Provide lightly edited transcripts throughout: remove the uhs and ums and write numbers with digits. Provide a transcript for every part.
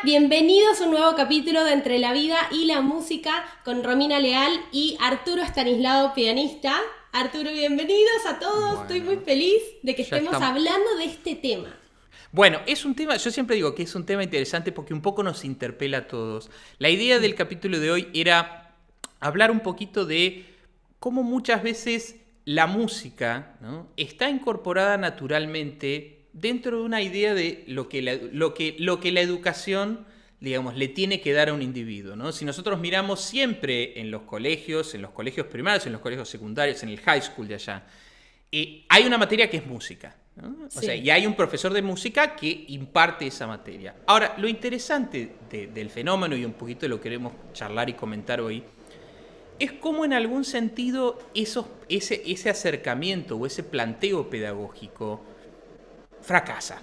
bienvenidos a un nuevo capítulo de Entre la Vida y la Música con Romina Leal y Arturo Estanislao, pianista. Arturo, bienvenidos a todos. Bueno, estoy muy feliz de que estemos hablando de este tema. Bueno, es un tema, yo siempre digo que es un tema interesante porque un poco nos interpela a todos. La idea del capítulo de hoy era hablar un poquito de cómo muchas veces la música, ¿no?, está incorporada naturalmente dentro de una idea de lo que la educación, digamos, le tiene que dar a un individuo, ¿no? Si nosotros miramos siempre en los colegios primarios, en los colegios secundarios, en el high school de allá, hay una materia que es música, ¿no? O sea, y hay un profesor de música que imparte esa materia. Ahora, lo interesante del fenómeno, y un poquito de lo que queremos charlar y comentar hoy, es cómo en algún sentido ese acercamiento o ese planteo pedagógico fracasa.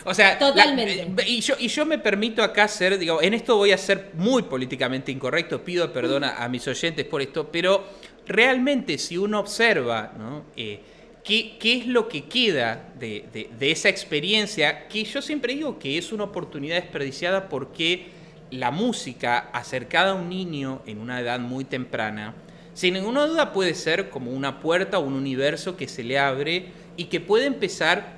O sea, totalmente. Y yo me permito acá ser, digo, en esto voy a ser muy políticamente incorrecto, pido perdón a mis oyentes por esto, pero realmente si uno observa, ¿no?, qué es lo que queda de esa experiencia, que yo siempre digo que es una oportunidad desperdiciada porque la música acercada a un niño en una edad muy temprana, sin ninguna duda puede ser como una puerta o un universo que se le abre y que puede empezar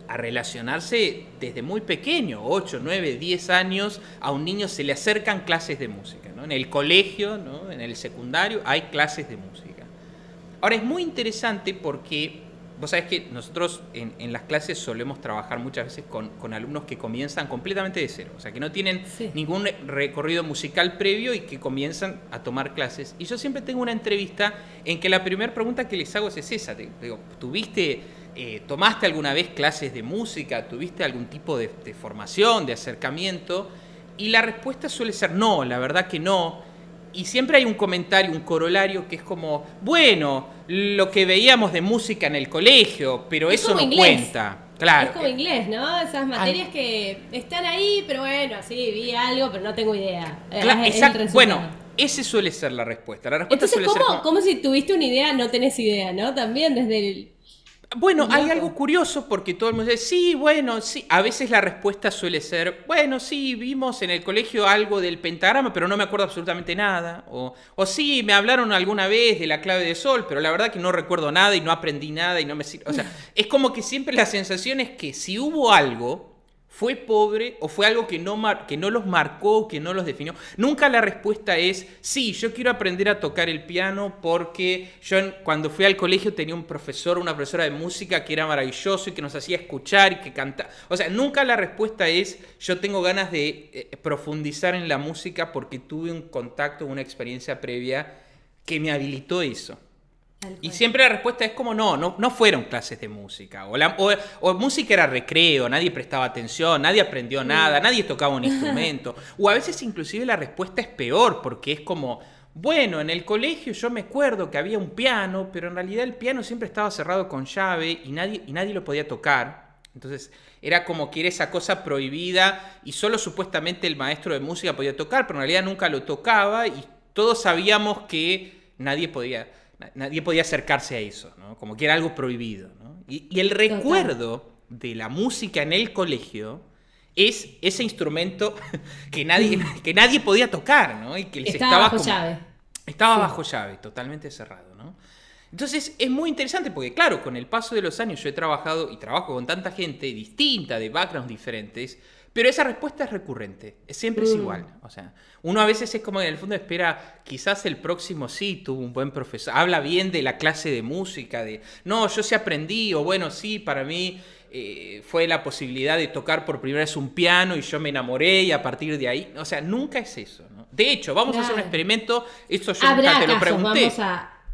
a relacionarse desde muy pequeño, 8, 9, 10 años, a un niño se le acercan clases de música, ¿no? En el colegio, ¿no?, en el secundario, hay clases de música. Ahora, es muy interesante porque vos sabés que nosotros en las clases solemos trabajar muchas veces con alumnos que comienzan completamente de cero, o sea, que no tienen ningún recorrido musical previo y que comienzan a tomar clases. Y yo siempre tengo una entrevista en que la primera pregunta que les hago es esa. Te digo, ¿tomaste alguna vez clases de música? ¿Tuviste algún tipo de formación, de acercamiento? Y la respuesta suele ser no, la verdad que no. Y siempre hay un comentario, un corolario que es como, bueno, lo que veíamos de música en el colegio, pero eso no cuenta. Claro. Es como inglés, ¿no? Esas materias que están ahí, pero bueno, sí, vi algo, pero no tengo idea. Claro, exacto. Bueno, esa suele ser la respuesta. La respuesta entonces, suele ser como si tuviste una idea, no tenés idea, ¿no? También desde el... Bueno, hay algo curioso porque todo el mundo dice, sí, bueno, sí. A veces la respuesta suele ser, bueno, sí, vimos en el colegio algo del pentagrama, pero no me acuerdo absolutamente nada. O sí, me hablaron alguna vez de la clave de sol, pero la verdad que no recuerdo nada y no aprendí nada y no me sirve. O sea, es como que siempre la sensación es que si hubo algo, fue pobre o fue algo que no los marcó, que no los definió. Nunca la respuesta es, sí, yo quiero aprender a tocar el piano porque yo cuando fui al colegio tenía un profesor, una profesora de música que era maravilloso y que nos hacía escuchar y que cantaba. O sea, nunca la respuesta es, yo tengo ganas de profundizar en la música porque tuve un contacto, una experiencia previa que me habilitó eso. Y siempre la respuesta es como no fueron clases de música. O música era recreo, nadie prestaba atención, nadie aprendió nada, nadie tocaba un instrumento. O a veces inclusive la respuesta es peor, porque es como, bueno, en el colegio yo me acuerdo que había un piano, pero en realidad el piano siempre estaba cerrado con llave y nadie lo podía tocar. Entonces era como que era esa cosa prohibida y solo supuestamente el maestro de música podía tocar, pero en realidad nunca lo tocaba y todos sabíamos que nadie podía acercarse a eso, ¿no? Como que era algo prohibido, ¿no? Y el recuerdo de la música en el colegio es ese instrumento que nadie podía tocar, ¿no? Y que estaba bajo llave. Estaba bajo llave, totalmente cerrado, ¿no? Entonces es muy interesante porque, claro, con el paso de los años yo he trabajado y trabajo con tanta gente distinta, de backgrounds diferentes, pero esa respuesta es recurrente, siempre es igual. O sea, uno a veces es como en el fondo espera, quizás el próximo sí tuvo un buen profesor, habla bien de la clase de música, no, yo sí aprendí, o bueno, sí, para mí fue la posibilidad de tocar por primera vez un piano y yo me enamoré y a partir de ahí, o sea, nunca es eso, ¿no? De hecho, vamos a hacer un experimento, esto yo nunca te lo pregunté.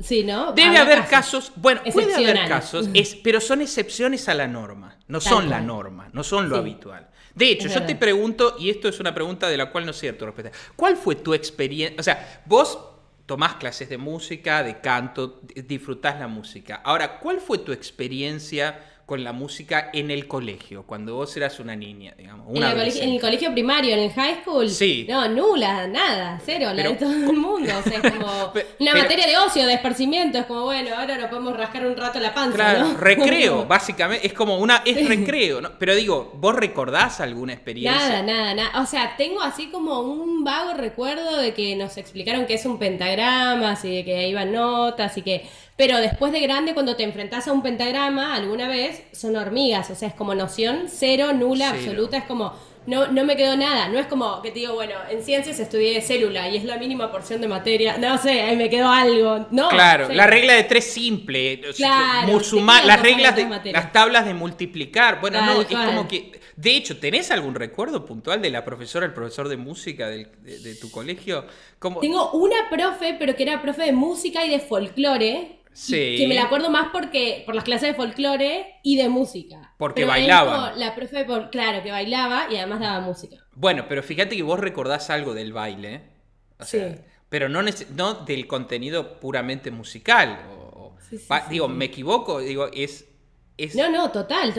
Sí, ¿no? Debe haber casos, bueno, puede haber casos, pero son excepciones a la norma, no son la norma, no son lo habitual. De hecho, yo te pregunto, y esto es una pregunta de la cual no sé tu respuesta, ¿cuál fue tu experiencia? O sea, vos tomás clases de música, de canto, disfrutás la música. Ahora, ¿cuál fue tu experiencia con la música en el colegio, cuando vos eras una niña, digamos? En el colegio primario, en el high school. Sí. No, nula, nada, cero, la de todo el mundo. O sea, es como una materia de ocio, de esparcimiento. Es como, bueno, ahora nos podemos rascar un rato la panza, claro, ¿no? Recreo, básicamente. Es como es recreo, ¿no? Pero digo, ¿vos recordás alguna experiencia? Nada. O sea, tengo así como un vago recuerdo de que nos explicaron que es un pentagrama, así de que iban notas y que... Pero después de grande, cuando te enfrentás a un pentagrama alguna vez, son hormigas. O sea, es como noción cero, nula, absoluta. Es como, no me quedó nada. No es como que te digo, bueno, en ciencias estudié célula y es la mínima porción de materia. No sé, ahí me quedó algo. No. Claro, sé. la regla de 3 simple. Claro, las reglas de las tablas de multiplicar. Bueno, Tal no, cual. es como que... De hecho, ¿tenés algún recuerdo puntual de la profesora, el profesor de música de tu colegio? Tengo una profe, pero que era profe de música y de folclore. Sí. Que me la acuerdo más por las clases de folclore y de música. Porque pero bailaba. La profe, claro, que bailaba y además daba música. Bueno, pero fíjate que vos recordás algo del baile, ¿eh? O sea, sí. Pero no del contenido puramente musical. Sí. ¿Me equivoco? Digo, No, total.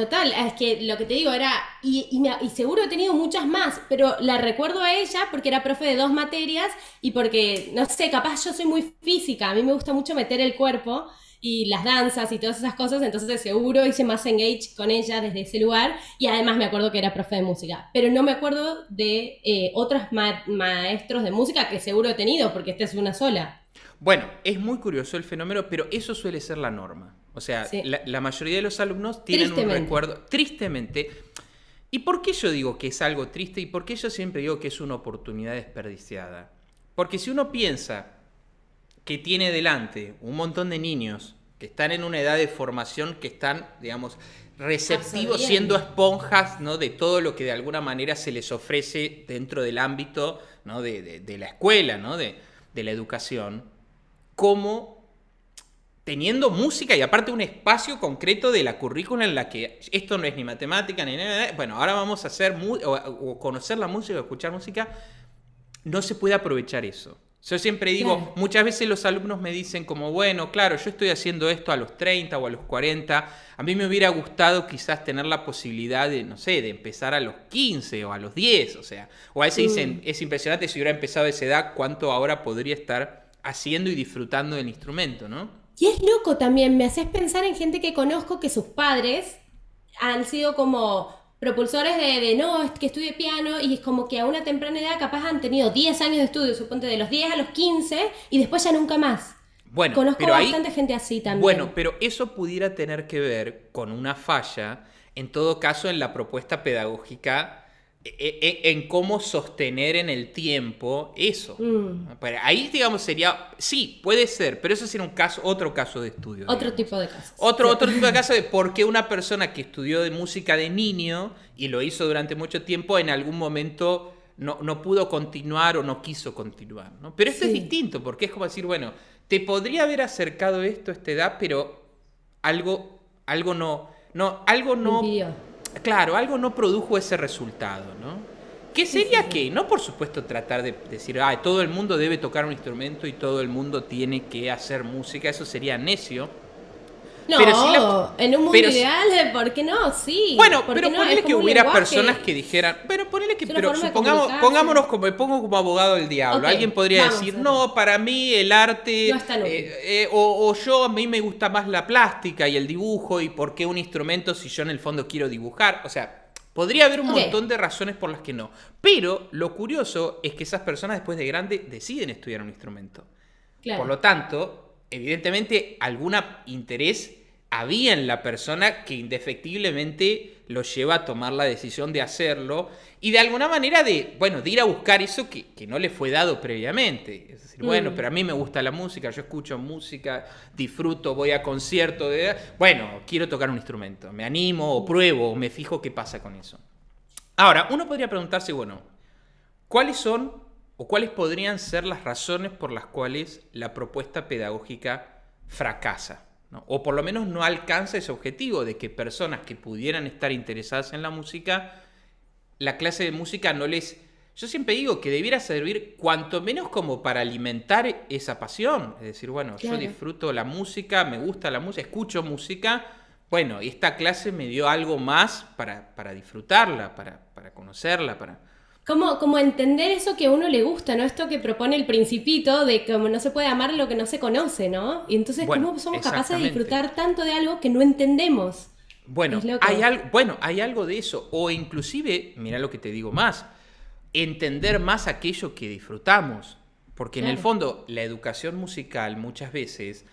Es que lo que te digo era... Y seguro he tenido muchas más, pero la recuerdo a ella porque era profe de 2 materias y porque, no sé, capaz yo soy muy física. A mí me gusta mucho meter el cuerpo y las danzas y todas esas cosas, entonces seguro hice más engage con ella desde ese lugar y además me acuerdo que era profe de música. Pero no me acuerdo de otros maestros de música que seguro he tenido porque esta es una sola. Bueno, es muy curioso el fenómeno, pero eso suele ser la norma. O sea, sí. la mayoría de los alumnos tienen un recuerdo, tristemente. ¿Y por qué yo digo que es algo triste? ¿Y por qué yo siempre digo que es una oportunidad desperdiciada? Porque si uno piensa que tiene delante un montón de niños que están en una edad de formación, que están, digamos, receptivos, siendo esponjas, ¿no?, de todo lo que de alguna manera se les ofrece dentro del ámbito, ¿no?, de la escuela, ¿no?, de la educación, como teniendo música y aparte un espacio concreto de la currícula en la que esto no es ni matemática ni nada. Bueno, ahora vamos a hacer o conocer la música o escuchar música. No se puede aprovechar eso. Yo siempre digo, claro, muchas veces los alumnos me dicen como, bueno, claro, yo estoy haciendo esto a los 30 o a los 40. A mí me hubiera gustado quizás tener la posibilidad de, no sé, de empezar a los 15 o a los 10. O sea, o a veces dicen, es impresionante si hubiera empezado a esa edad, cuánto ahora podría estar haciendo y disfrutando del instrumento, ¿no? Y es loco también, me haces pensar en gente que conozco que sus padres han sido como propulsores no, es que estudie piano, y es como que a una temprana edad capaz han tenido 10 años de estudio, suponte de los 10 a los 15, y después ya nunca más. Bueno, conozco bastante gente así también. Bueno, pero eso pudiera tener que ver con una falla, en todo caso, en la propuesta pedagógica, en cómo sostener en el tiempo eso. Ahí, digamos, sería... Sí, puede ser, pero eso sería otro caso de estudio. Otro tipo de casos. Otro tipo de caso de por qué una persona que estudió de música de niño y lo hizo durante mucho tiempo, en algún momento no pudo continuar o no quiso continuar, ¿no? Pero esto es distinto, porque es como decir, bueno, te podría haber acercado esto a esta edad, pero algo no... Claro, algo no produjo ese resultado, ¿no? ¿Qué sería qué? No, por supuesto, tratar de decir, todo el mundo debe tocar un instrumento y todo el mundo tiene que hacer música, eso sería necio. No, pero en un mundo ideal, ¿por qué no? Sí. Bueno, pero ponele que hubiera personas que dijeran, pero ponele que, pongámonos como, me pongo como abogado del diablo. Okay, alguien podría decir, no, para mí el arte, no a mí me gusta más la plástica y el dibujo, y por qué un instrumento si yo en el fondo quiero dibujar. O sea, podría haber un montón de razones por las que no. Pero lo curioso es que esas personas después de grande deciden estudiar un instrumento. Claro. Por lo tanto, evidentemente, algún interés había en la persona que indefectiblemente lo lleva a tomar la decisión de hacerlo y de alguna manera de ir a buscar eso que no le fue dado previamente. Es decir, bueno, pero a mí me gusta la música, yo escucho música, disfruto, voy a conciertos, quiero tocar un instrumento, me animo o pruebo o me fijo qué pasa con eso. Ahora, uno podría preguntarse, ¿cuáles son o cuáles podrían ser las razones por las cuales la propuesta pedagógica fracasa, ¿no? O por lo menos no alcanza ese objetivo de que personas que pudieran estar interesadas en la música, la clase de música no les... Yo siempre digo que debiera servir cuanto menos como para alimentar esa pasión. Es decir, claro, yo disfruto la música, me gusta la música, escucho música, bueno, esta clase me dio algo más para disfrutarla, para conocerla, para... Como entender eso que a uno le gusta, ¿no? Esto que propone el Principito de como no se puede amar lo que no se conoce, ¿no? Y entonces, Bueno, ¿cómo somos capaces de disfrutar tanto de algo que no entendemos? Bueno, hay algo de eso. O inclusive, mira lo que te digo más, entender más aquello que disfrutamos. Porque en el fondo, la educación musical muchas veces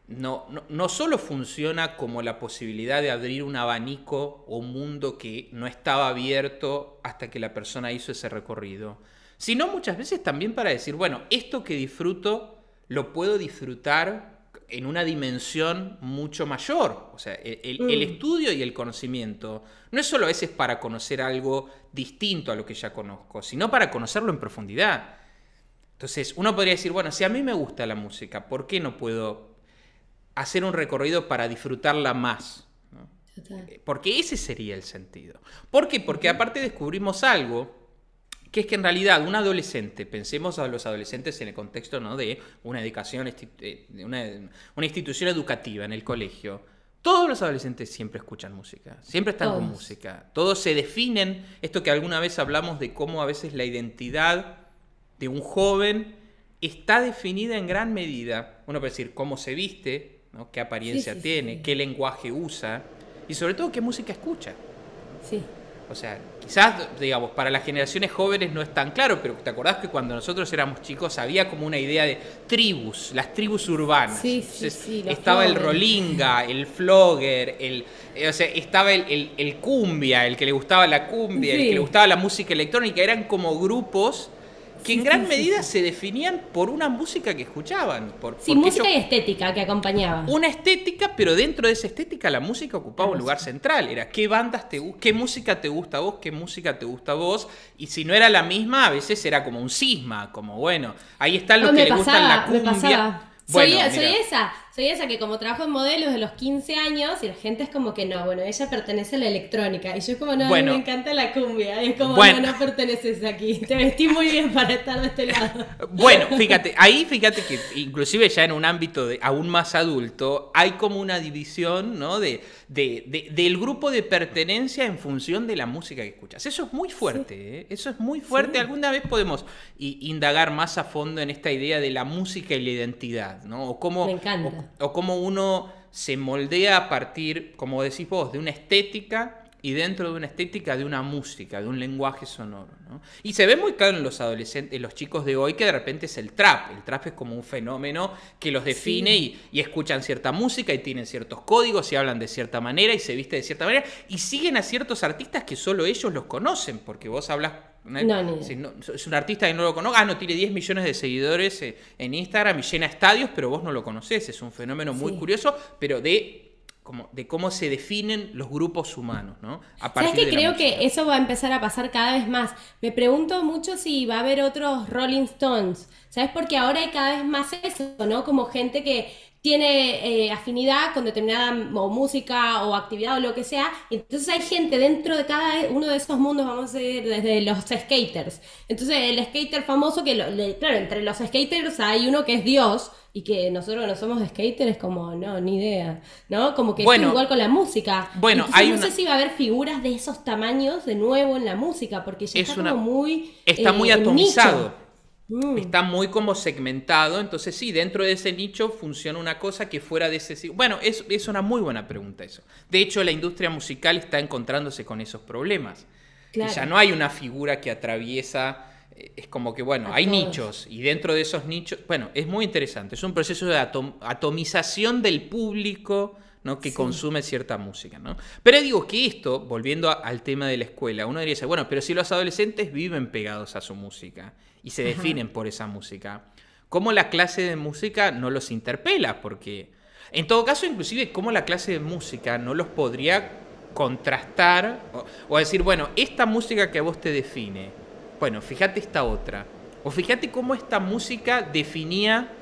no solo funciona como la posibilidad de abrir un abanico o un mundo que no estaba abierto hasta que la persona hizo ese recorrido, sino muchas veces también para decir, bueno, esto que disfruto lo puedo disfrutar en una dimensión mucho mayor. O sea, el estudio y el conocimiento no es solo a veces para conocer algo distinto a lo que ya conozco, sino para conocerlo en profundidad. Entonces, uno podría decir, bueno, si a mí me gusta la música, ¿por qué no puedo hacer un recorrido para disfrutarla más? ¿No? Porque ese sería el sentido. ¿Por qué? Porque aparte descubrimos algo, que es que en realidad un adolescente, pensemos a los adolescentes en el contexto, ¿no?, de una educación, una institución educativa en el colegio. Todos los adolescentes siempre escuchan música, siempre están con música. Todos se definen, esto que alguna vez hablamos de cómo a veces la identidad de un joven está definida en gran medida, uno puede decir cómo se viste, ¿no?, qué apariencia tiene, qué lenguaje usa y sobre todo qué música escucha. Sí. O sea, quizás, digamos, para las generaciones jóvenes no es tan claro, pero ¿te acordás que cuando nosotros éramos chicos había como una idea de tribus, las tribus urbanas? Sí, entonces, estaba el rolinga, el flogger, o sea, estaba el cumbia, el que le gustaba la cumbia, el que le gustaba la música electrónica, eran como grupos que en gran medida se definían por una música que escuchaban. Música y estética que acompañaba. Una estética, pero dentro de esa estética la música ocupaba un lugar central. Era qué bandas qué música te gusta a vos, qué música te gusta a vos. Y si no era la misma, a veces era como un cisma, como bueno, ahí están los que le gustan la cumbia. Bueno, soy esa que como trabajo en modelos de los 15 años y la gente es como que no, bueno, ella pertenece a la electrónica y yo como no, bueno, me encanta la cumbia y es como no perteneces aquí, te vestí muy bien para estar de este lado. Bueno, fíjate que inclusive ya en un ámbito aún más adulto hay como una división, ¿no?, del grupo de pertenencia en función de la música que escuchas. Eso es muy fuerte, ¿eh? Eso es muy fuerte. Alguna vez podemos indagar más a fondo en esta idea de la música y la identidad, ¿no? Me encanta. O cómo uno se moldea a partir, como decís vos, de una estética y dentro de una estética de una música, de un lenguaje sonoro, ¿no? Y se ve muy claro en los adolescentes, en los chicos de hoy, que de repente es el trap. El trap es como un fenómeno que los define y escuchan cierta música y tienen ciertos códigos y hablan de cierta manera y se viste de cierta manera y siguen a ciertos artistas que solo ellos los conocen, porque vos hablas... es un artista que no lo conozco, no tiene 10 millones de seguidores en Instagram y llena estadios, pero vos no lo conocés. Es un fenómeno muy curioso, pero de cómo se definen los grupos humanos, ¿no? ¿Sabes qué? Creo que eso va a empezar a pasar cada vez más. Me pregunto mucho si va a haber otros Rolling Stones, ¿sabes? Porque ahora hay cada vez más eso, ¿no? Como gente que tiene afinidad con determinada música o actividad o lo que sea, entonces hay gente dentro de cada uno de esos mundos, vamos a decir, desde los skaters. Entonces el skater famoso, claro, entre los skaters hay uno que es Dios, y que nosotros no somos skaters es como, no, ni idea, ¿no? Como que es igual con la música. Bueno, entonces, no sé si va a haber figuras de esos tamaños de nuevo en la música, porque ya está muy... Está muy atomizado. Está muy como segmentado, entonces sí, dentro de ese nicho funciona una cosa que fuera de ese... Bueno, es una muy buena pregunta eso. De hecho, la industria musical está encontrándose con esos problemas. Claro. Ya no hay una figura que atraviesa... Es como que, bueno, hay nichos y dentro de esos nichos... Bueno, es muy interesante. Es un proceso de atomización del público, ¿no?, que consume cierta música, ¿no? Pero digo que esto, volviendo al tema de la escuela, uno diría, bueno, pero si los adolescentes viven pegados a su música y se definen por esa música, ¿cómo la clase de música no los interpela? Porque, en todo caso, inclusive, ¿cómo la clase de música no los podría contrastar o decir, bueno, esta música que a vos te define, bueno, fíjate esta otra, o fíjate cómo esta música definía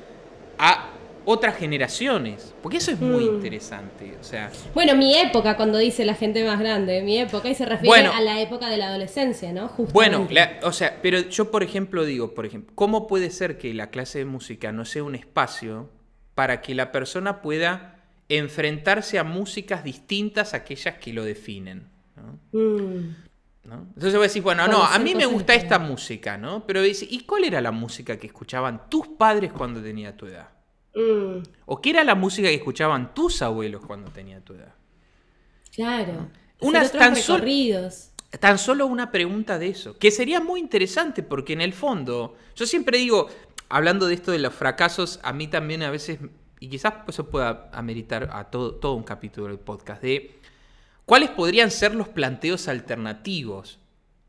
a otras generaciones, porque eso es muy interesante, o sea... Bueno, mi época, cuando dice la gente más grande, mi época, y se refiere a la época de la adolescencia, ¿no? Justamente. Bueno, o sea, pero yo, por ejemplo, digo, ¿cómo puede ser que la clase de música no sea un espacio para que la persona pueda enfrentarse a músicas distintas a aquellas que lo definen, ¿no? ¿No? Entonces vos decís, bueno, no, a mí me gusta esta música, ¿no? Pero dices, ¿y cuál era la música que escuchaban tus padres cuando tenía tu edad? ¿O qué era la música que escuchaban tus abuelos cuando tenía tu edad? Claro. Tan solo una pregunta de eso, que sería muy interesante porque en el fondo, yo siempre digo, hablando de esto de los fracasos, a mí también a veces, y quizás eso pueda ameritar a todo un capítulo del podcast, de cuáles podrían ser los planteos alternativos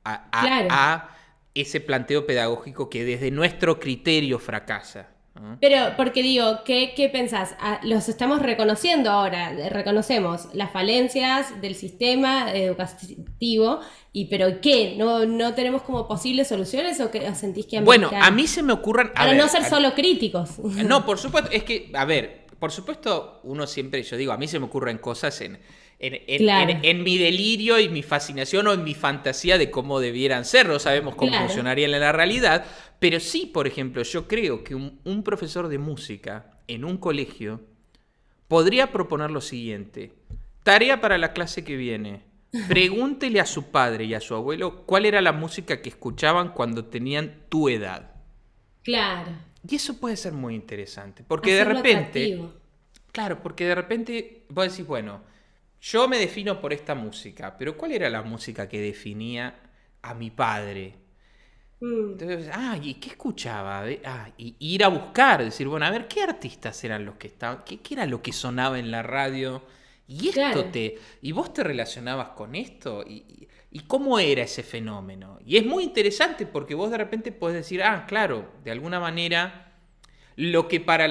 a ese planteo pedagógico que desde nuestro criterio fracasa. ¿No? Pero, porque digo, ¿qué pensás? Los estamos reconociendo ahora, reconocemos las falencias del sistema educativo, pero ¿qué? ¿No tenemos como posibles soluciones o sentís que Bueno, a mí se me ocurren... Para no ser solo críticos. No, por supuesto, es que, a ver, por supuesto, uno siempre, yo digo, a mí se me ocurren cosas en mi delirio y mi fascinación o en mi fantasía de cómo debieran ser, no sabemos cómo funcionarían en la realidad, pero sí, por ejemplo, yo creo que un profesor de música en un colegio podría proponer lo siguiente: tarea para la clase que viene, pregúntele a su padre y a su abuelo cuál era la música que escuchaban cuando tenían tu edad. Claro. Y eso puede ser muy interesante, porque de repente... Claro, porque de repente vos decís, bueno, yo me defino por esta música, pero ¿cuál era la música que definía a mi padre? Entonces, ¿y qué escuchaba? Y ir a buscar, decir, bueno, a ver, ¿qué artistas eran los que estaban? ¿Qué era lo que sonaba en la radio? Y esto ¿y vos te relacionabas con esto? ¿Y cómo era ese fenómeno? Y es muy interesante porque vos de repente podés decir, claro, de alguna manera... Lo que para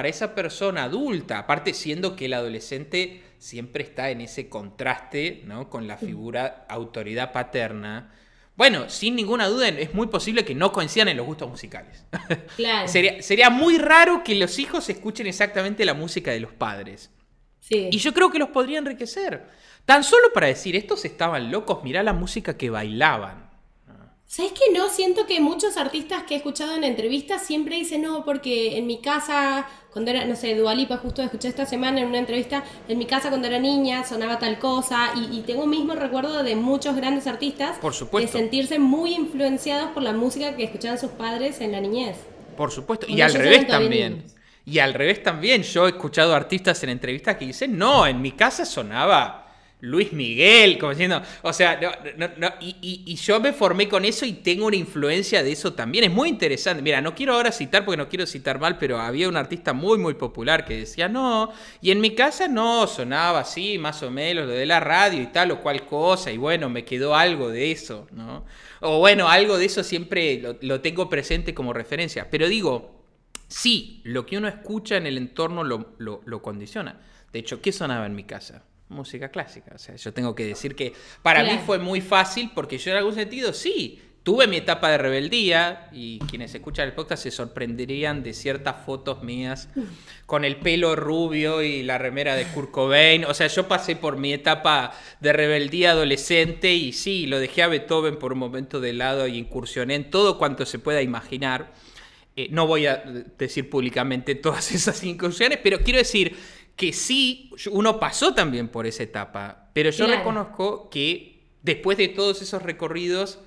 esa persona adulta, aparte siendo que el adolescente siempre está en ese contraste, ¿no?, con la figura autoridad paterna, bueno, sin ninguna duda es muy posible que no coincidan en los gustos musicales. Claro. Sería muy raro que los hijos escuchen exactamente la música de los padres. Sí. Y yo creo que los podría enriquecer. Tan solo para decir, estos estaban locos, mirá la música que bailaban. ¿Sabes qué? No, siento que muchos artistas que he escuchado en entrevistas siempre dicen, no, porque en mi casa, cuando era, no sé, Dua Lipa, justo escuché esta semana en una entrevista, en mi casa cuando era niña sonaba tal cosa, y tengo mismo recuerdo de muchos grandes artistas, por supuesto, de sentirse muy influenciados por la música que escuchaban sus padres en la niñez. Por supuesto, y al revés también. Y al revés también, yo he escuchado artistas en entrevistas que dicen, no, en mi casa sonaba Luis Miguel, como diciendo, o sea, y yo me formé con eso y tengo una influencia de eso también. Es muy interesante. Mira, no quiero ahora citar porque no quiero citar mal, pero había un artista muy, muy popular que decía, no, y en mi casa no, sonaba así, más o menos, lo de la radio y tal o cual cosa, y bueno, me quedó algo de eso, ¿no? O bueno, algo de eso siempre lo tengo presente como referencia. Pero digo, sí, lo que uno escucha en el entorno lo condiciona. De hecho, ¿qué sonaba en mi casa? Música clásica. O sea, yo tengo que decir que para mí fue muy fácil porque yo en algún sentido sí, tuve mi etapa de rebeldía y quienes escuchan el podcast se sorprenderían de ciertas fotos mías con el pelo rubio y la remera de Kurt Cobain. O sea, yo pasé por mi etapa de rebeldía adolescente y sí, lo dejé a Beethoven por un momento de lado y incursioné en todo cuanto se pueda imaginar. No voy a decir públicamente todas esas incursiones, pero quiero decir que sí, uno pasó también por esa etapa, pero yo reconozco que después de todos esos recorridos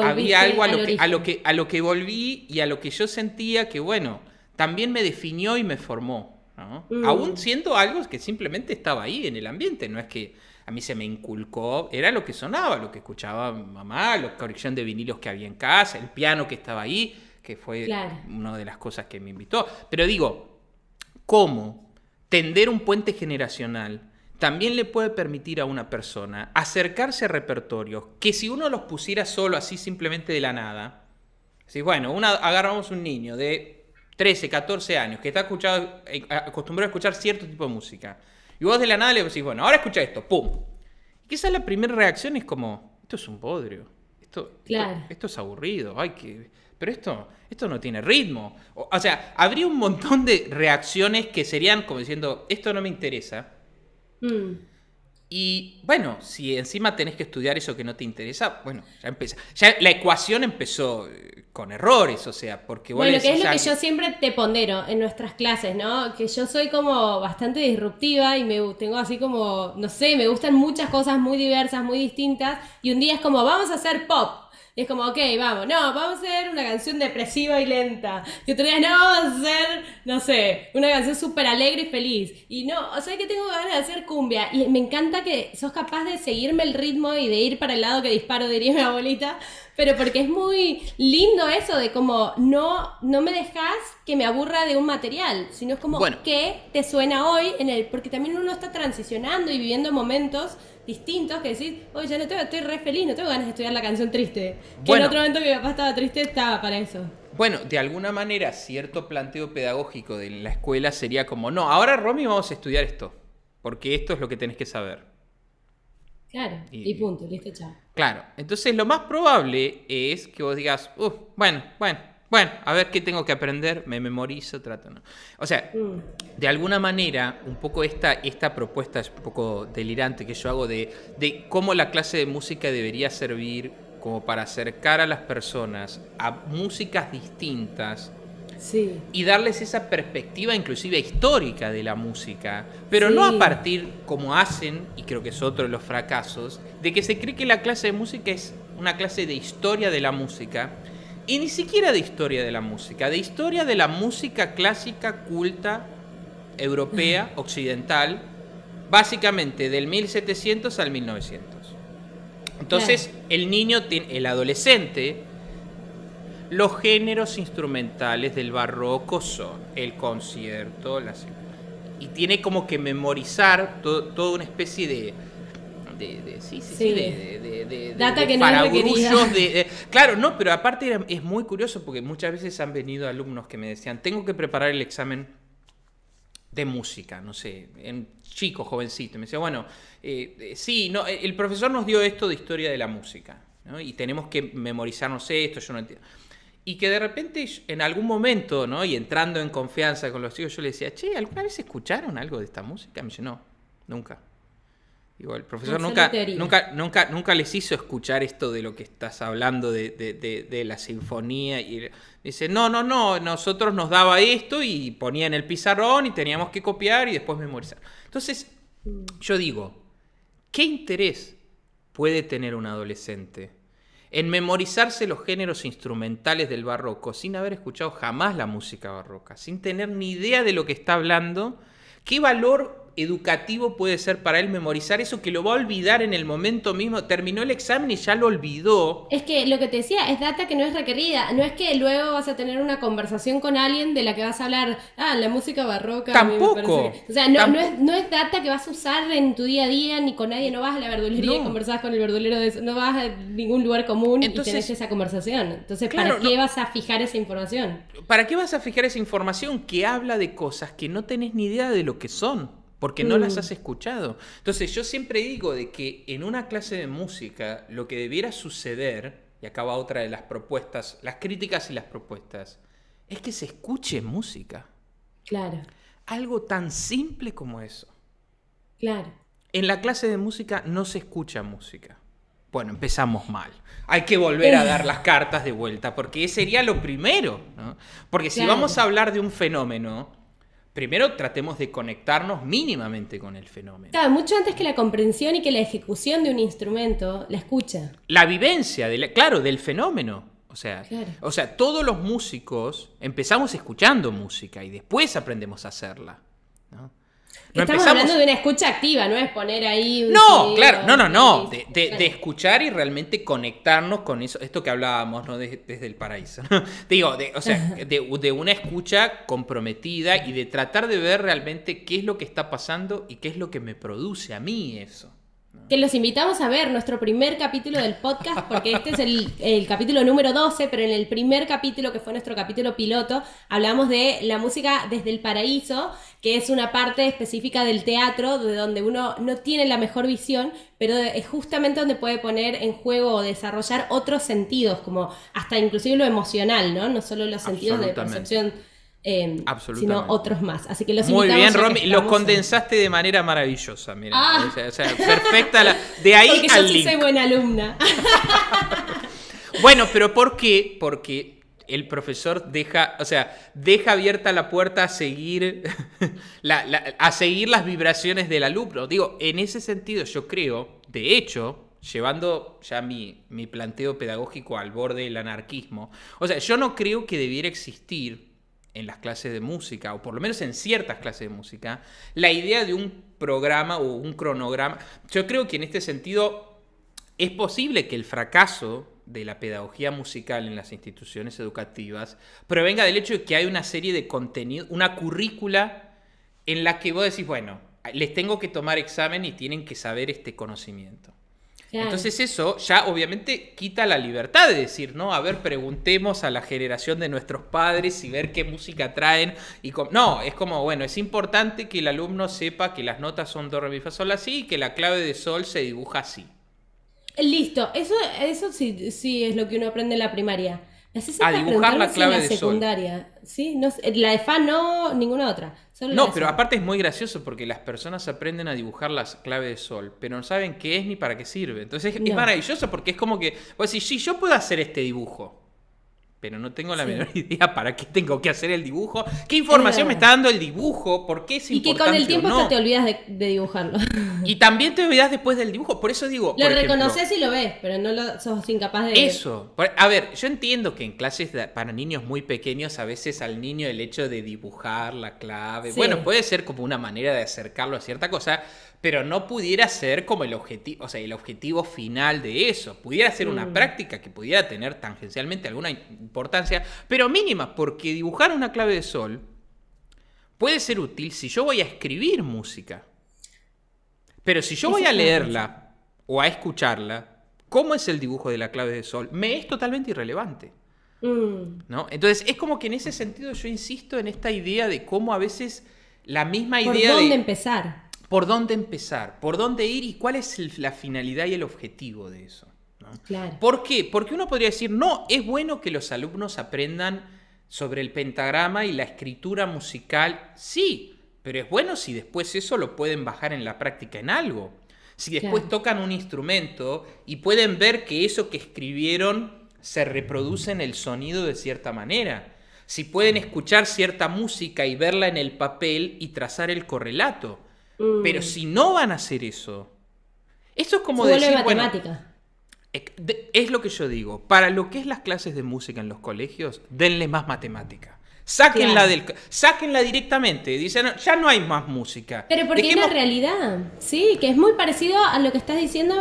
había algo a lo que volví y a lo que yo sentía que, bueno, también me definió y me formó, ¿no? Aún siendo algo que simplemente estaba ahí en el ambiente, no es que a mí se me inculcó, era lo que sonaba, lo que escuchaba mamá, la colección de vinilos que había en casa, el piano que estaba ahí, que fue una de las cosas que me invitó. Pero digo, ¿cómo tender un puente generacional también le puede permitir a una persona acercarse a repertorios que si uno los pusiera solo así simplemente de la nada, si bueno, agarramos un niño de 13, 14 años que está acostumbrado a escuchar cierto tipo de música y vos de la nada le decís, bueno, ahora escucha esto, ¡pum! Y quizás la primera reacción es como, esto es un bodrio, esto es aburrido, pero esto no tiene ritmo. O sea, habría un montón de reacciones que serían como diciendo, esto no me interesa. Y bueno, si encima tenés que estudiar eso que no te interesa, bueno, ya empieza. Ya la ecuación empezó con errores, o sea, porque vos bueno, que es lo que yo siempre te pondero en nuestras clases, ¿no? Que yo soy como bastante disruptiva y tengo así como, no sé, me gustan muchas cosas muy diversas, muy distintas, y un día es como, vamos a hacer pop. Y es como, ok, vamos a hacer una canción depresiva y lenta. Y otro día, no, vamos a hacer, no sé, una canción súper alegre y feliz. Y no, o sea que tengo ganas de hacer cumbia. Y me encanta que sos capaz de seguirme el ritmo y de ir para el lado que disparo, diría mi abuelita. Pero porque es muy lindo eso de como, no me dejas que me aburra de un material, sino es como, ¿qué te suena hoy? Porque también uno está transicionando y viviendo momentos distintos que decís, oye, ya no estoy re feliz, no tengo ganas de estudiar la canción triste. Que en otro momento que mi papá estaba triste, estaba para eso. Bueno, de alguna manera, cierto planteo pedagógico de la escuela sería como, no, ahora Romy vamos a estudiar esto, porque esto es lo que tenés que saber. Claro, y punto, listo, chao. Claro, entonces lo más probable es que vos digas, bueno, a ver qué tengo que aprender, me memorizo, trato, ¿no? O sea, de alguna manera, un poco esta propuesta es un poco delirante que yo hago de cómo la clase de música debería servir como para acercar a las personas a músicas distintas. Sí. Y darles esa perspectiva inclusive histórica de la música, pero no a partir, como hacen, y creo que es otro de los fracasos, de que se cree que la clase de música es una clase de historia de la música, y ni siquiera de historia de la música, de historia de la música clásica, culta, europea, occidental, básicamente del 1700 al 1900. Entonces, el adolescente, los géneros instrumentales del barroco son el concierto, y tiene como que memorizar toda una especie de data que no es requerida. Claro, no, pero aparte es muy curioso porque muchas veces han venido alumnos que me decían, tengo que preparar el examen de música, no sé, en chico, jovencito. Me decía, bueno, el profesor nos dio esto de historia de la música, ¿no? Y tenemos que memorizarnos esto, yo no entiendo. Y que de repente, en algún momento, ¿no? Y entrando en confianza con los chicos, yo les decía, che, ¿alguna vez escucharon algo de esta música? Me dice, no, nunca. Digo, el profesor nunca les hizo escuchar esto de lo que estás hablando de la sinfonía. Y dice, no, nosotros nos daba esto y ponía en el pizarrón y teníamos que copiar y después memorizar. Entonces, yo digo, ¿qué interés puede tener un adolescente en memorizarse los géneros instrumentales del barroco sin haber escuchado jamás la música barroca, sin tener ni idea de lo que está hablando? ¿Qué valor educativo puede ser para él memorizar eso que lo va a olvidar en el momento mismo? Terminó el examen y ya lo olvidó. Es que lo que te decía, es data que no es requerida. No es que luego vas a tener una conversación con alguien de la que vas a hablar, la música barroca. Tampoco. O sea, no es data que vas a usar en tu día a día, ni con nadie, no vas a la verdulería y conversás con el verdulero de eso, no vas a ningún lugar común. Entonces, y tenés esa conversación. Entonces, claro, ¿para qué vas a fijar esa información? ¿Para qué vas a fijar esa información que habla de cosas que no tenés ni idea de lo que son? Porque no las has escuchado. Entonces yo siempre digo de que en una clase de música lo que debiera suceder, y acá va otra de las propuestas, las críticas y las propuestas, es que se escuche música. Claro. Algo tan simple como eso. Claro. En la clase de música no se escucha música. Bueno, empezamos mal. Hay que volver a dar las cartas de vuelta, porque sería lo primero, ¿no? Porque si vamos a hablar de un fenómeno, primero tratemos de conectarnos mínimamente con el fenómeno. Claro, mucho antes que la comprensión y que la ejecución de un instrumento, la escucha. La vivencia, del fenómeno. O sea, todos los músicos empezamos escuchando música y después aprendemos a hacerla, ¿no? Estamos hablando de una escucha activa, no es poner ahí un No, claro, no. De escuchar y realmente conectarnos con eso, esto que hablábamos, ¿no? Desde el paraíso. Digo, de una escucha comprometida y de tratar de ver realmente qué es lo que está pasando y qué es lo que me produce a mí eso. Que los invitamos a ver nuestro primer capítulo del podcast, porque este es el capítulo número 12, pero en el primer capítulo, que fue nuestro capítulo piloto, hablamos de la música desde el paraíso, que es una parte específica del teatro, de donde uno no tiene la mejor visión, pero es justamente donde puede poner en juego o desarrollar otros sentidos, como hasta inclusive lo emocional, ¿no? No solo los sentidos de percepción sino otros más. Así que los muy invitamos. Muy bien, Romy, lo condensaste de manera maravillosa. Mira, o sea, perfecta. De ahí porque al yo sí link. soy buena alumna. Bueno, pero ¿por qué? Porque el profesor deja abierta la puerta a seguir, a seguir las vibraciones del alumno. Digo, en ese sentido yo creo, de hecho, llevando ya mi planteo pedagógico al borde del anarquismo, o sea, yo no creo que debiera existir en las clases de música, o por lo menos en ciertas clases de música, la idea de un programa o un cronograma. Yo creo que en este sentido es posible que el fracaso de la pedagogía musical en las instituciones educativas provenga del hecho de que hay una serie de contenidos, una currícula en la que vos decís, bueno, les tengo que tomar examen y tienen que saber este conocimiento. Claro. Entonces eso ya obviamente quita la libertad de decir, ¿no? A ver, preguntemos a la generación de nuestros padres y ver qué música traen. No, es como, bueno, es importante que el alumno sepa que las notas son do, re, mi, fa, sol, la, si y que la clave de sol se dibuja así. Listo, eso sí es lo que uno aprende en la primaria. A dibujar la clave en la de secundaria, sol. ¿Sí? No, la de fa no, ninguna otra. No, pero aparte es muy gracioso porque las personas aprenden a dibujar la clave de sol, pero no saben qué es ni para qué sirve. Entonces es maravilloso porque es como que, vos decís, sí, yo puedo hacer este dibujo, pero no tengo la menor idea para qué tengo que hacer el dibujo, qué información me está dando el dibujo, por qué es importante. Y que con el tiempo hasta te olvidas de dibujarlo. Y también te olvidas después del dibujo, por eso digo... Lo reconoces y lo ves, pero no sos incapaz de... Eso. A ver, yo entiendo que en clases para niños muy pequeños, a veces al niño el hecho de dibujar la clave, bueno, puede ser como una manera de acercarlo a cierta cosa, pero no pudiera ser como el objetivo, o sea, el objetivo final de eso. Pudiera ser una práctica que pudiera tener tangencialmente alguna importancia, pero mínima, porque dibujar una clave de sol puede ser útil si yo voy a escribir música. Pero si yo voy a leerla o a escucharla, ¿cómo es el dibujo de la clave de sol? Me es totalmente irrelevante. ¿No? Entonces, es como que en ese sentido yo insisto en esta idea de cómo a veces la misma idea de... ¿Por dónde empezar? ¿Por dónde empezar? ¿Por dónde ir? ¿Y cuál es la finalidad y el objetivo de eso? ¿No? Claro. ¿Por qué? Porque uno podría decir, no, es bueno que los alumnos aprendan sobre el pentagrama y la escritura musical. Sí, pero es bueno si después eso lo pueden bajar en la práctica en algo. Si después tocan un instrumento y pueden ver que eso que escribieron se reproduce en el sonido de cierta manera. Si pueden escuchar cierta música y verla en el papel y trazar el correlato. Pero si no van a hacer eso es como decir, matemática. Bueno, es lo que yo digo, para lo que es las clases de música en los colegios, denle más matemática. Sáquenla directamente. Dicen, ya no hay más música. Pero porque es la realidad, sí, que es muy parecido a lo que estás diciendo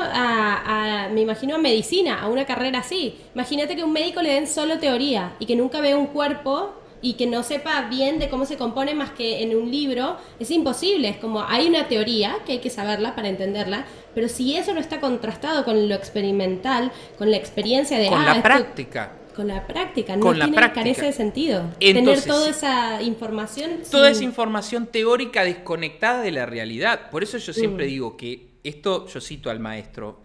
me imagino, a medicina, a una carrera así. Imagínate que a un médico le den solo teoría y que nunca vea un cuerpo y que no sepa bien de cómo se compone más que en un libro. Es imposible, es como, hay una teoría que hay que saberla para entenderla, pero si eso no está contrastado con lo experimental, con la experiencia de... Con la práctica. Con la práctica, no carece de sentido. Entonces, tener toda esa información... Toda esa información teórica desconectada de la realidad. Por eso yo siempre digo que esto, yo cito al maestro,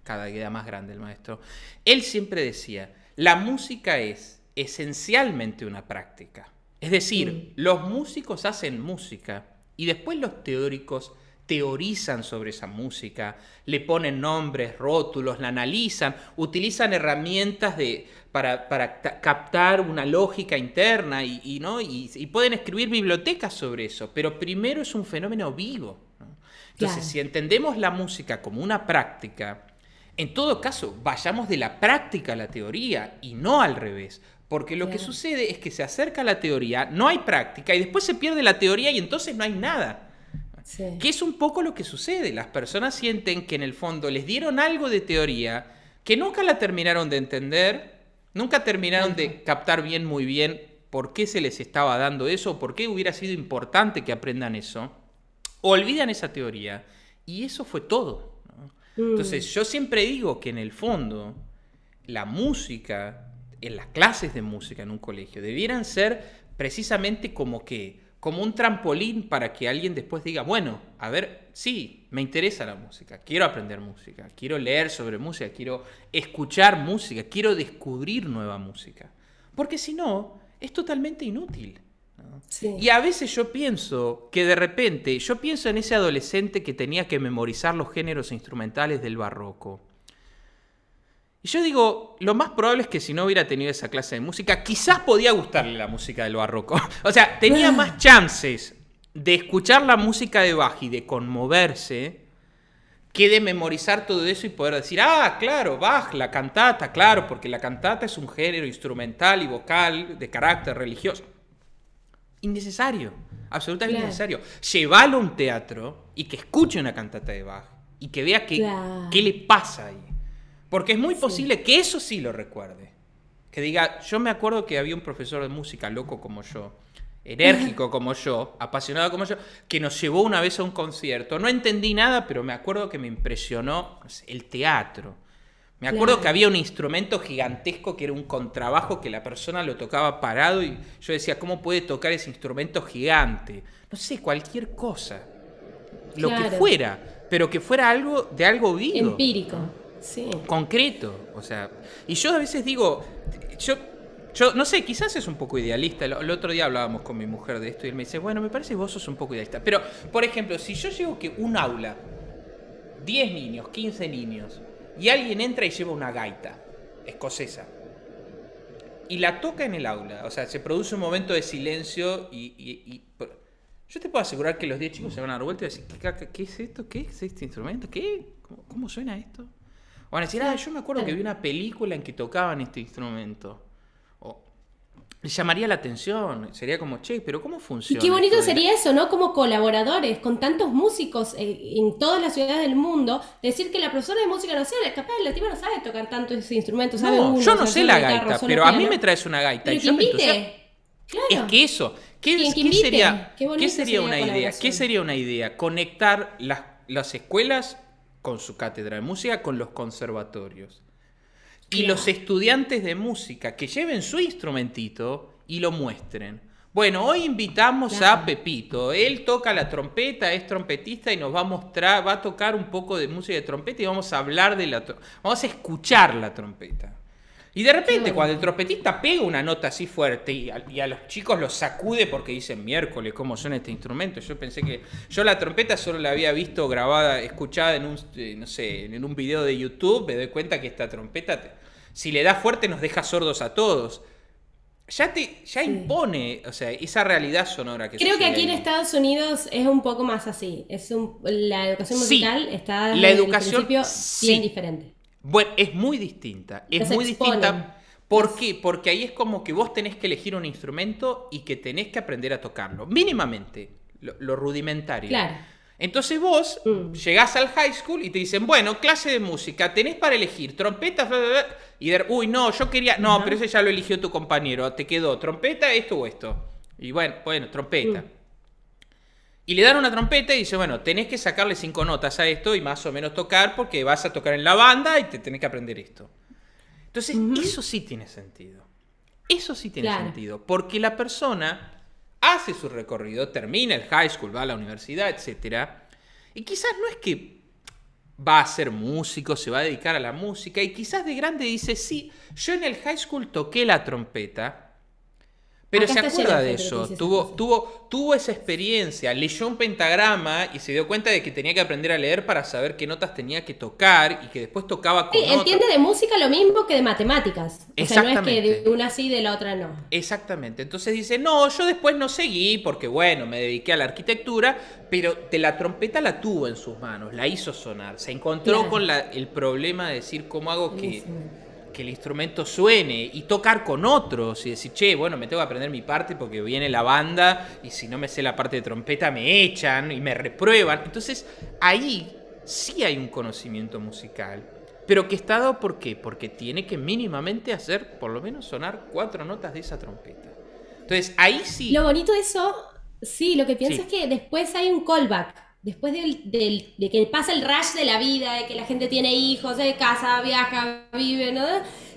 cada día más grande el maestro, él siempre decía, la música es esencialmente una práctica. Es decir, los músicos hacen música y después los teóricos teorizan sobre esa música, le ponen nombres, rótulos, la analizan, utilizan herramientas para captar una lógica interna y pueden escribir bibliotecas sobre eso, pero primero es un fenómeno vivo, ¿no? Entonces, si entendemos la música como una práctica, en todo caso, vayamos de la práctica a la teoría y no al revés. Porque lo que sucede es que se acerca a la teoría, no hay práctica y después se pierde la teoría y entonces no hay nada. Sí. Que es un poco lo que sucede. Las personas sienten que en el fondo les dieron algo de teoría que nunca la terminaron de entender, nunca terminaron de captar muy bien por qué se les estaba dando eso, por qué hubiera sido importante que aprendan eso. Olvidan esa teoría y eso fue todo, ¿no? Entonces yo siempre digo que en el fondo la música, en las clases de música en un colegio, debieran ser precisamente como un trampolín para que alguien después diga, bueno, a ver, sí, me interesa la música, quiero aprender música, quiero leer sobre música, quiero escuchar música, quiero descubrir nueva música. Porque si no, es totalmente inútil. ¿no? Sí. Y a veces yo pienso que de repente, yo pienso en ese adolescente que tenía que memorizar los géneros instrumentales del barroco. Y yo digo, lo más probable es que si no hubiera tenido esa clase de música, quizás podía gustarle la música del barroco. O sea, tenía más chances de escuchar la música de Bach y de conmoverse que de memorizar todo eso y poder decir, ah, claro, Bach, la cantata, claro, porque la cantata es un género instrumental y vocal de carácter religioso. Innecesario, absolutamente innecesario. Llevarlo a un teatro y que escuche una cantata de Bach y que vea qué le pasa ahí. Porque es muy posible que eso sí lo recuerde. Que diga, yo me acuerdo que había un profesor de música loco como yo, enérgico como yo, apasionado como yo, que nos llevó una vez a un concierto. No entendí nada, pero me acuerdo que me impresionó el teatro. Me acuerdo que había un instrumento gigantesco que era un contrabajo que la persona lo tocaba parado y yo decía, ¿cómo puede tocar ese instrumento gigante? No sé, cualquier cosa. Lo que fuera, pero que fuera algo de algo vivo. Empírico, sí. Concreto, o sea. Y yo a veces digo, yo no sé, quizás es un poco idealista. El otro día hablábamos con mi mujer de esto y él me dice, bueno, me parece que vos sos un poco idealista. Pero, por ejemplo, si yo llego que un aula, 10 niños, 15 niños, y alguien entra y lleva una gaita escocesa y la toca en el aula, o sea, se produce un momento de silencio y yo te puedo asegurar que los 10 chicos se van a dar vuelta y decir, ¿qué es esto? ¿Qué es este instrumento? ¿Qué? ¿Cómo suena esto? O van a decir, yo me acuerdo que vi una película en que tocaban este instrumento. Les llamaría la atención, sería como, che, pero ¿cómo funciona? Y qué bonito sería eso, ¿no? Como colaboradores, con tantos músicos en todas las ciudades del mundo, decir que la profesora de música no sabe, capaz la tipa no sabe tocar tanto ese instrumento, sabe no, uno, yo no sé la gaita, pero a mí me traes una gaita pero y yo me entusiasmo. Claro. Es que eso, ¿qué sería una idea? ¿Qué sería una idea? Conectar las escuelas con su cátedra de música con los conservatorios. Y los estudiantes de música que lleven su instrumentito y lo muestren. Bueno, hoy invitamos a Pepito. Él toca la trompeta, es trompetista y nos va a mostrar, va a tocar un poco de música de trompeta y vamos a hablar de vamos a escuchar la trompeta. Y de repente, cuando el trompetista pega una nota así fuerte y a los chicos los sacude porque dicen, miércoles, ¿cómo suena este instrumento? Yo pensé que yo la trompeta solo la había visto grabada, escuchada en un video de YouTube. Me doy cuenta que esta trompeta, si le da fuerte, nos deja sordos a todos. Ya impone, o sea, esa realidad sonora que creo que aquí en Estados Unidos es un poco más así. La educación musical está desde el principio bien diferente. Bueno, es muy distinta. Es muy distinta. ¿Por qué? Porque ahí es como que vos tenés que elegir un instrumento y que tenés que aprender a tocarlo. Mínimamente, lo rudimentario. Claro. Entonces vos llegás al high school y te dicen, bueno, clase de música, tenés para elegir trompeta, y no, yo quería, no, pero ese ya lo eligió tu compañero, te quedó trompeta, esto o esto. Y bueno, trompeta. Y le dan una trompeta y dice, bueno, tenés que sacarle 5 notas a esto y más o menos tocar porque vas a tocar en la banda y te tenés que aprender esto. Entonces, eso sí tiene sentido. Eso sí tiene sentido. Porque la persona hace su recorrido, termina el high school, va a la universidad, etc. Y quizás no es que va a ser músico, se va a dedicar a la música, y quizás de grande dice, sí, yo en el high school toqué la trompeta, pero se acuerda de eso, tuvo esa experiencia, leyó un pentagrama y se dio cuenta de que tenía que aprender a leer para saber qué notas tenía que tocar y que después tocaba con otras. Entiende de música lo mismo que de matemáticas. O sea, no es que de una sí y de la otra no. Exactamente. Entonces dice, no, yo después no seguí porque, bueno, me dediqué a la arquitectura, pero la trompeta la tuvo en sus manos, la hizo sonar. Se encontró con el problema de decir, ¿cómo hago que el instrumento suene? Y tocar con otros y decir, che, bueno, me tengo que aprender mi parte porque viene la banda y si no me sé la parte de trompeta me echan y me reprueban. Entonces ahí sí hay un conocimiento musical, pero que está dado, ¿por qué? Porque tiene que mínimamente hacer por lo menos sonar 4 notas de esa trompeta. Entonces ahí sí. Lo bonito de eso, sí, lo que pienso es que después hay un callback. Después de que pasa el rush de la vida, de que la gente tiene hijos, se casa, viaja, vive, ¿no?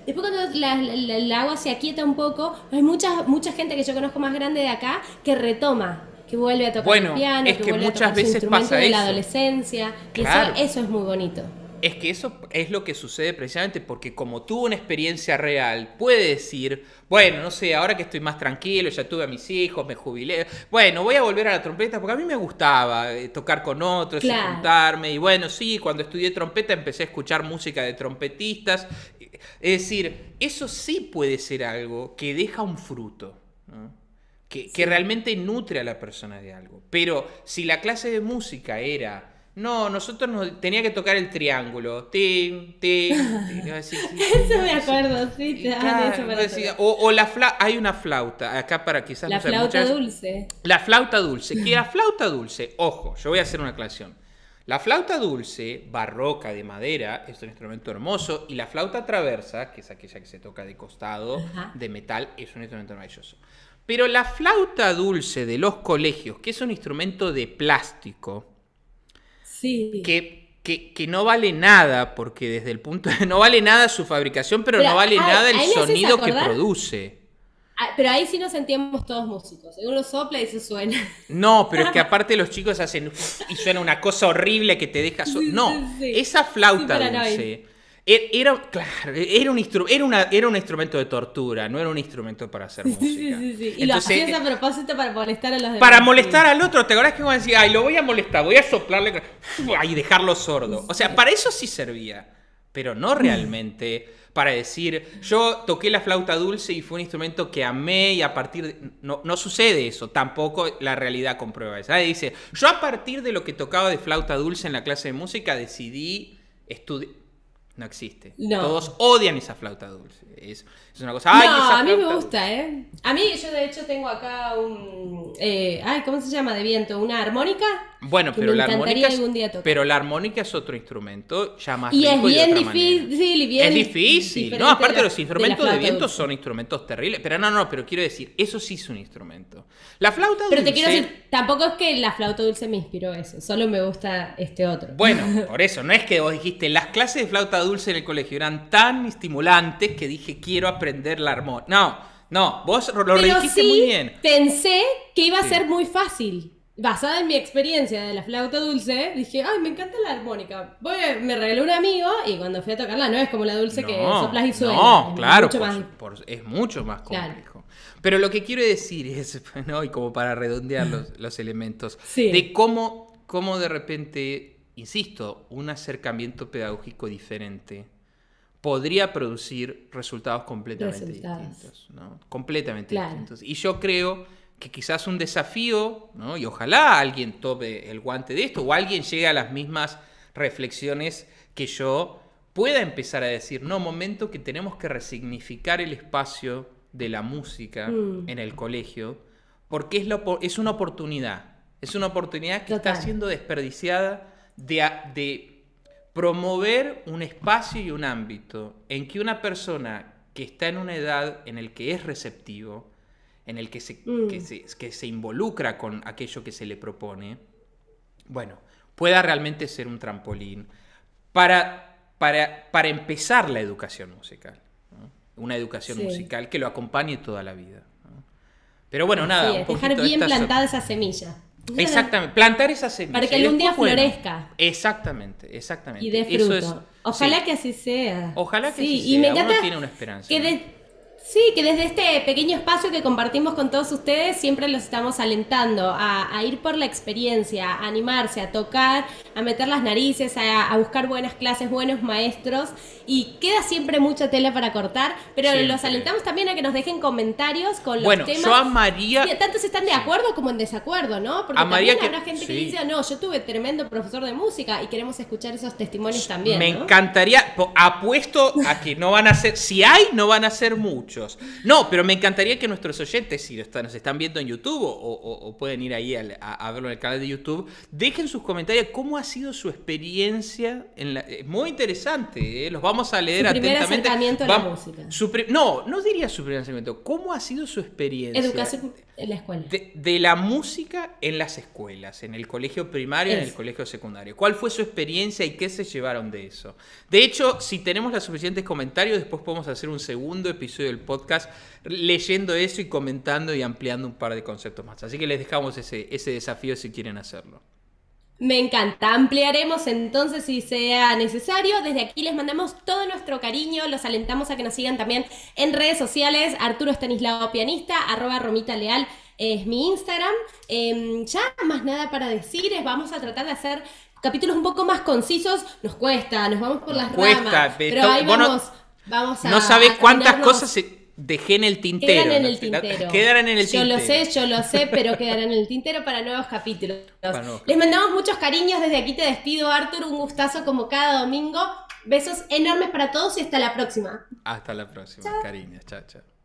Después cuando el agua se aquieta un poco, hay mucha gente que yo conozco más grande de acá que retoma, que vuelve a tocar el piano, es que vuelve muchas a tocar veces su instrumento pasa de la eso. adolescencia. Claro. Y eso es muy bonito. Es que eso es lo que sucede precisamente porque como tuvo una experiencia real, puede decir, bueno, no sé, ahora que estoy más tranquilo, ya tuve a mis hijos, me jubilé, bueno, voy a volver a la trompeta porque a mí me gustaba tocar con otros y juntarme. Y bueno, sí, cuando estudié trompeta empecé a escuchar música de trompetistas. Es decir, eso sí puede ser algo que deja un fruto, ¿no? Que realmente nutre a la persona de algo. Pero si la clase de música era... No, nosotros tenía que tocar el triángulo. Tin, tin, tin. Eso me acuerdo, sí. Hay una flauta, acá para quizás... La flauta dulce. La flauta dulce. Que la flauta dulce, ojo, yo voy a hacer una aclaración. La flauta dulce, barroca, de madera, es un instrumento hermoso. Y la flauta traversa, que es aquella que se toca de costado, de metal, es un instrumento maravilloso. Pero la flauta dulce de los colegios, que es un instrumento de plástico... Sí. Que no vale nada, porque desde el punto de... No vale nada su fabricación, pero no vale nada el sonido que produce. Pero ahí sí nos sentíamos todos músicos. Uno sopla y se suena. No, pero es que aparte los chicos hacen... Y suena una cosa horrible que te deja... Esa flauta dulce... Era un instrumento de tortura, no era un instrumento para hacer música. Sí. Y entonces, lo hacías a propósito para molestar a los demás. Para molestar al otro, ¿te acordás que uno decía, ay, lo voy a molestar, voy a soplarle y dejarlo sordo? O sea, para eso sí servía, pero no realmente para decir, yo toqué la flauta dulce y fue un instrumento que amé y a partir de... No sucede eso, tampoco la realidad comprueba eso. Dice, yo a partir de lo que tocaba de flauta dulce en la clase de música decidí estudiar... No existe. No. Todos odian esa flauta dulce. Es una cosa... ¡Ay, a mí me gusta, ¿eh? A mí, yo de hecho tengo acá un... ¿cómo se llama? De viento. ¿Una armónica? Bueno, pero la armónica es otro instrumento ya más rico y es bien difícil. Es difícil. No, aparte los instrumentos de viento son instrumentos terribles. Pero quiero decir, eso sí es un instrumento. La flauta dulce... Pero te quiero decir, tampoco es que la flauta dulce me inspiró eso. Solo me gusta este otro. Bueno, por eso. No es que vos dijiste, las clases de flauta dulce en el colegio eran tan estimulantes que dije, quiero aprender la armónica. No, vos lo dijiste muy bien. Pensé que iba a ser muy fácil. Basada en mi experiencia de la flauta dulce, dije, ay, me encanta la armónica. Me regaló un amigo y cuando fui a tocarla no es como la dulce que soplas y suena. No, claro, es mucho más complejo. Claro. Pero lo que quiero decir es, ¿no? Y como para redondear los elementos, de cómo de repente, insisto, un acercamiento pedagógico diferente podría producir resultados completamente distintos, ¿no? Completamente distintos. Y yo creo que quizás un desafío, ¿no? Y ojalá alguien tome el guante de esto o alguien llegue a las mismas reflexiones que yo, pueda empezar a decir, no, momento que tenemos que resignificar el espacio de la música en el colegio, porque es una oportunidad que está siendo desperdiciada de promover un espacio y un ámbito en que una persona que está en una edad en el que es receptivo, en el que se involucra con aquello que se le propone, bueno, pueda realmente ser un trampolín para empezar la educación musical, ¿no? Una educación musical que lo acompañe toda la vida, ¿no? Pero bueno, nada. Un dejar bien plantada esa semilla. Exactamente, plantar esa semilla. Para que algún día florezca. Exactamente. Y dé fruto. Ojalá que así sea. Ojalá que así sea. Y me encanta uno tiene una esperanza. Que desde este pequeño espacio que compartimos con todos ustedes siempre los estamos alentando a ir por la experiencia, a animarse, a tocar, a meter las narices, a buscar buenas clases, buenos maestros, y queda siempre mucha tela para cortar, pero los alentamos también a que nos dejen comentarios con los temas. Yo amaría... Tanto si están de acuerdo como en desacuerdo, ¿no? Porque también habrá gente que dice, no, yo tuve tremendo profesor de música y queremos escuchar esos testimonios también, Me encantaría, apuesto a que no van a ser, si hay, no van a ser muchos. No, pero me encantaría que nuestros oyentes, si nos están viendo en YouTube o pueden ir ahí a verlo en el canal de YouTube, dejen sus comentarios cómo ha sido su experiencia. Es muy interesante, los vamos a leer atentamente. Primer acercamiento a la música. No diría su primer acercamiento. ¿Cómo ha sido su experiencia? Educación en la escuela. De la música en las escuelas, en el colegio primario, en el colegio secundario. ¿Cuál fue su experiencia y qué se llevaron de eso? De hecho, si tenemos los suficientes comentarios, después podemos hacer un segundo episodio del podcast leyendo eso y comentando y ampliando un par de conceptos más. Así que les dejamos ese desafío si quieren hacerlo. Me encanta. Ampliaremos entonces si sea necesario. Desde aquí les mandamos todo nuestro cariño. Los alentamos a que nos sigan también en redes sociales. Arturo Estanislao Pianista, @Romita Leal es mi Instagram. Ya más nada para decir. Vamos a tratar de hacer capítulos un poco más concisos. Nos cuesta, nos vamos por las ramas. Pero ahí vamos a... No sabés cuántas cosas dejé en el tintero. Quedan en el tintero. Quedarán en el tintero. Yo lo sé, pero quedarán en el tintero para nuevos capítulos. Les mandamos muchos cariños. Desde aquí te despido, Arthur. Un gustazo como cada domingo. Besos enormes para todos y hasta la próxima. Hasta la próxima, cariños. Chao, chao.